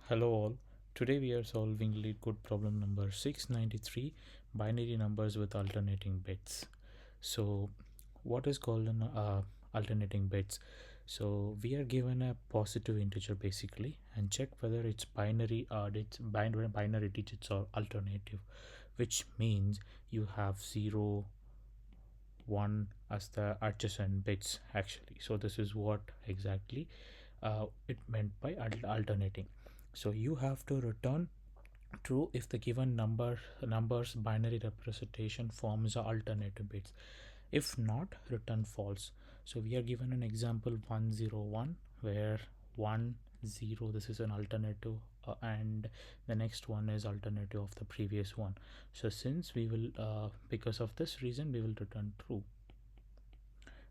Hello all. Today we are solving LeetCode problem number 693, binary numbers with alternating bits. So what is called an alternating bits? So we are given a positive integer basically and check whether it's binary digits or alternative, which means you have 0, 1 as the adjacent bits actually. So this is what exactly it meant by alternating. So you have to return true if the given numbers binary representation forms alternative bits. If not, return false. So we are given an example 101 where 10 this is an alternative, and the next one is alternative of the previous one. So since we will because of this reason we will return true.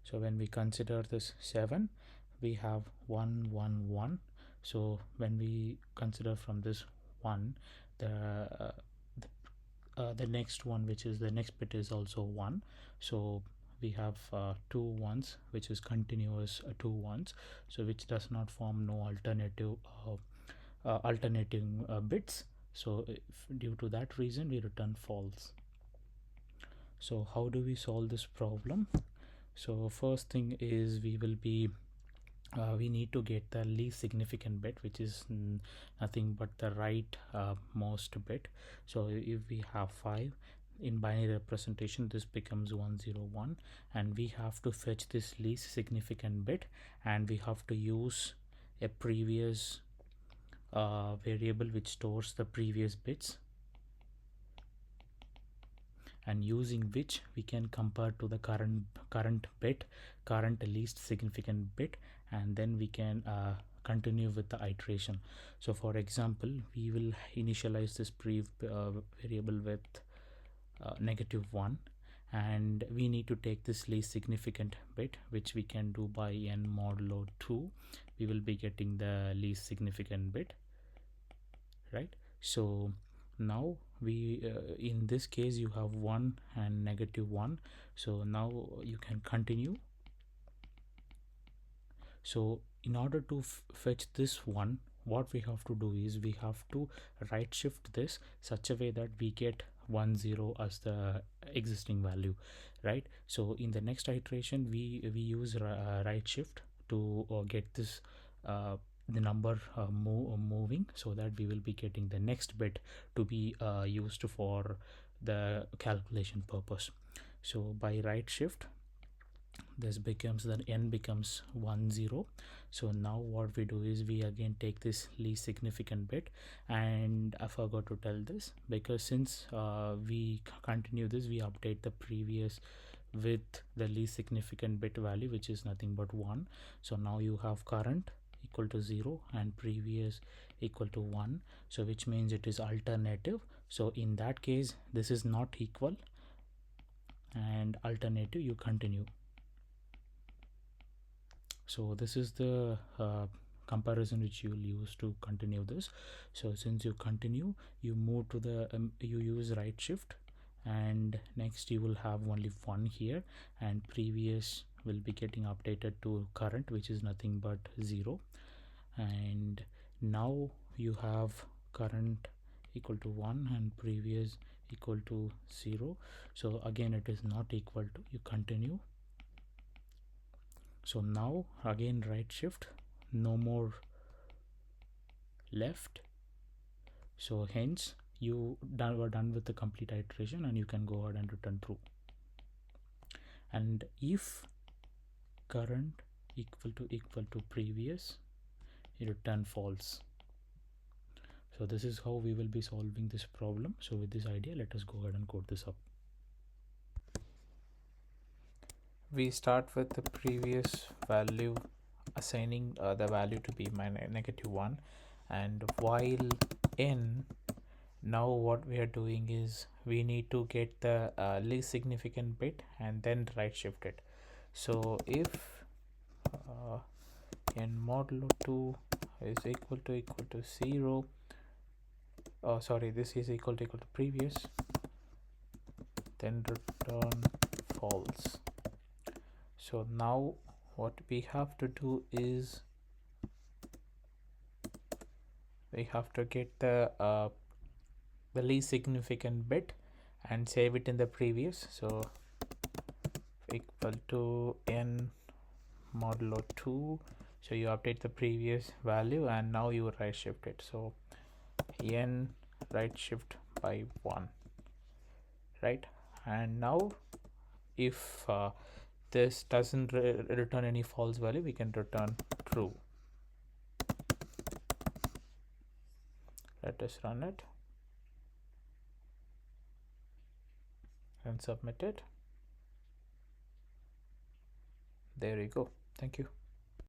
So when we consider this 7, we have 111. So when we consider from this 1, the next one, which is the next bit, is also 1. So we have two ones, which is continuous two ones, so which does not form no alternating bits. So due to that reason we return false. So how do we solve this problem? So first thing is we need to get the least significant bit, which is nothing but the right most bit. So if we have 5 in binary representation, this becomes 101, and we have to fetch this least significant bit, and we have to use a previous variable which stores the previous bits, and using which we can compare to the current least significant bit, and then we can continue with the iteration. So for example, we will initialize this variable with -1, and we need to take this least significant bit, which we can do by n modulo 2. We will be getting the least significant bit, right? So now we in this case you have 1 and -1, so now you can continue. So in order to fetch this one, what we have to do is we have to right shift this such a way that we get 10 as the existing value, right? So in the next iteration we use right shift to get this the number moving, so that we will be getting the next bit to be used for the calculation purpose. So by right shift, this becomes, the n becomes 10. So now what we do is we again take this least significant bit, and I forgot to tell this, because since we continue this, we update the previous with the least significant bit value, which is nothing but 1. So now you have current equal to 0 and previous equal to 1, so which means it is alternative. So in that case this is not equal, and alternative you continue. So this is the comparison which you will use to continue this. So since you continue, you move to the you use right shift, and next you will have only 1 here, and previous will be getting updated to current, which is nothing but 0. And now you have current equal to 1 and previous equal to 0. So again it is not equal to, you continue. So now again right shift, no more left. So hence you were done with the complete iteration, and you can go ahead and return true. And if current equal to previous, you return false. So this is how we will be solving this problem. So with this idea, let us go ahead and code this up. We start with the previous value, assigning the value to be -1, and while n, now what we are doing is we need to get the least significant bit and then right shift it. So if n modulo 2 is equal to 0, sorry, this is equal to previous, then return false. So now what we have to do is we have to get the least significant bit and save it in the previous. So equal to n modulo 2. So you update the previous value and now you right shift it. So n right shift by 1, right? And now if this doesn't return any false value, we can return true. Let us run it and submit it. There you go. Thank you.